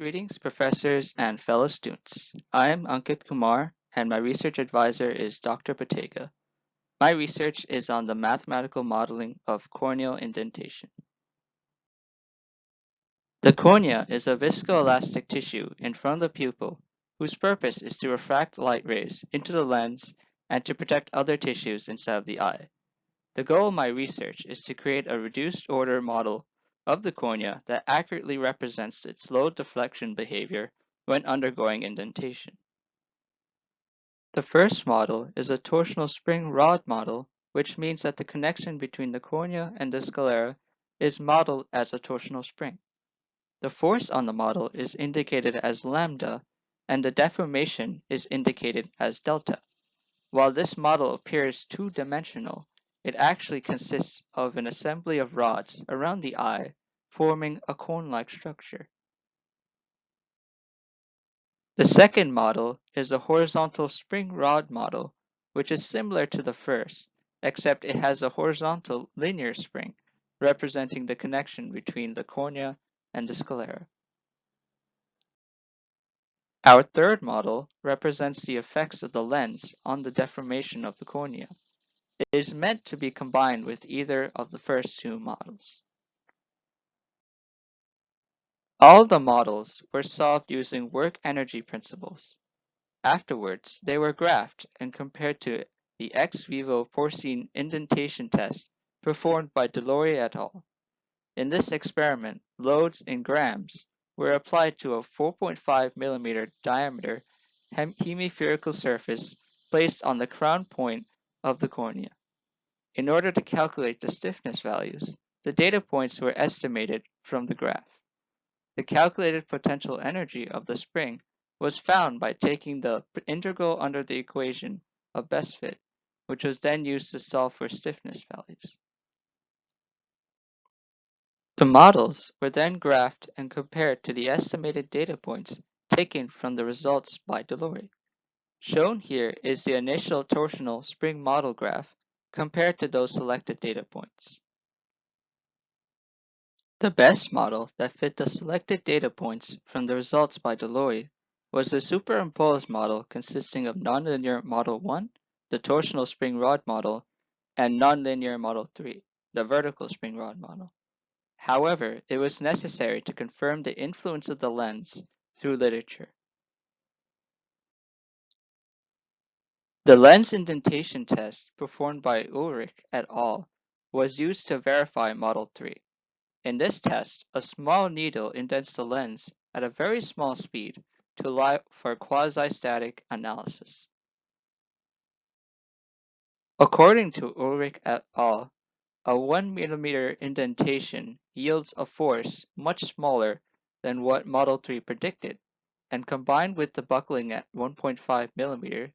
Greetings, professors and fellow students. I am Ankit Kumar, and my research advisor is Dr. Patega. My research is on the mathematical modeling of corneal indentation. The cornea is a viscoelastic tissue in front of the pupil whose purpose is to refract light rays into the lens and to protect other tissues inside of the eye. The goal of my research is to create a reduced order model of the cornea that accurately represents its slow deflection behavior when undergoing indentation. The first model is a torsional spring rod model, which means that the connection between the cornea and the sclera is modeled as a torsional spring. The force on the model is indicated as lambda, and the deformation is indicated as delta. While this model appears two-dimensional, it actually consists of an assembly of rods around the eye, forming a cone-like structure. The second model is a horizontal spring rod model, which is similar to the first, except it has a horizontal linear spring, representing the connection between the cornea and the sclera. Our third model represents the effects of the lens on the deformation of the cornea. It is meant to be combined with either of the first two models. All the models were solved using work energy principles. Afterwards, they were graphed and compared to the ex vivo porcine indentation test performed by Delory et al. In this experiment, loads in grams were applied to a 4.5 mm diameter hemispherical surface placed on the crown point of the cornea. In order to calculate the stiffness values, the data points were estimated from the graph. The calculated potential energy of the spring was found by taking the integral under the equation of best fit, which was then used to solve for stiffness values. The models were then graphed and compared to the estimated data points taken from the results by Delory. Shown here is the initial torsional spring model graph compared to those selected data points. The best model that fit the selected data points from the results by Delory was the superimposed model consisting of nonlinear model 1, the torsional spring rod model, and nonlinear model 3, the vertical spring rod model. However, it was necessary to confirm the influence of the lens through literature. The lens indentation test performed by Ulrich et al. Was used to verify model 3. In this test, a small needle indents the lens at a very small speed to allow for quasi-static analysis. According to Ulrich et al., a 1 mm indentation yields a force much smaller than what Model 3 predicted, and combined with the buckling at 1.5 mm,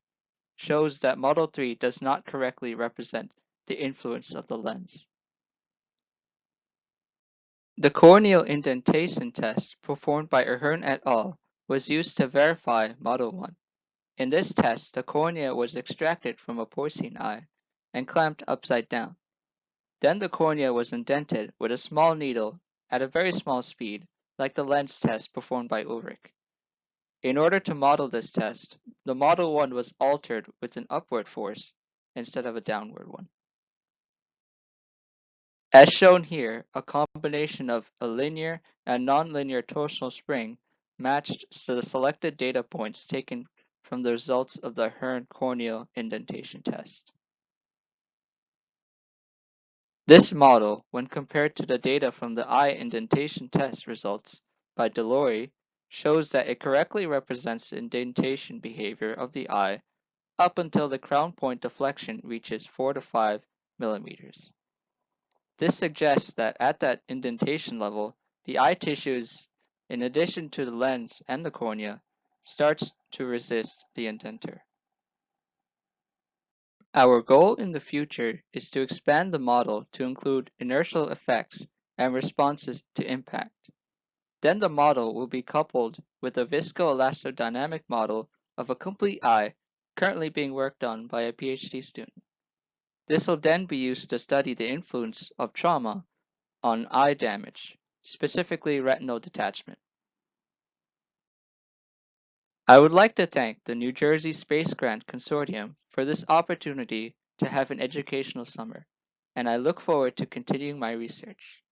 shows that Model 3 does not correctly represent the influence of the lens. The corneal indentation test performed by Ahern et al. Was used to verify Model 1. In this test, the cornea was extracted from a porcine eye and clamped upside down. Then the cornea was indented with a small needle at a very small speed, like the lens test performed by Ulrich. In order to model this test, the Model 1 was altered with an upward force instead of a downward one. As shown here, a combination of a linear and nonlinear torsional spring matched the selected data points taken from the results of the Ahern corneal indentation test. This model, when compared to the data from the eye indentation test results by Delory, shows that it correctly represents the indentation behavior of the eye up until the crown point deflection reaches 4 to 5 millimeters. This suggests that at that indentation level, the eye tissues, in addition to the lens and the cornea, starts to resist the indenter. Our goal in the future is to expand the model to include inertial effects and responses to impact. Then the model will be coupled with a viscoelastodynamic model of a complete eye currently being worked on by a PhD student. This will then be used to study the influence of trauma on eye damage, specifically retinal detachment. I would like to thank the New Jersey Space Grant Consortium for this opportunity to have an educational summer, and I look forward to continuing my research.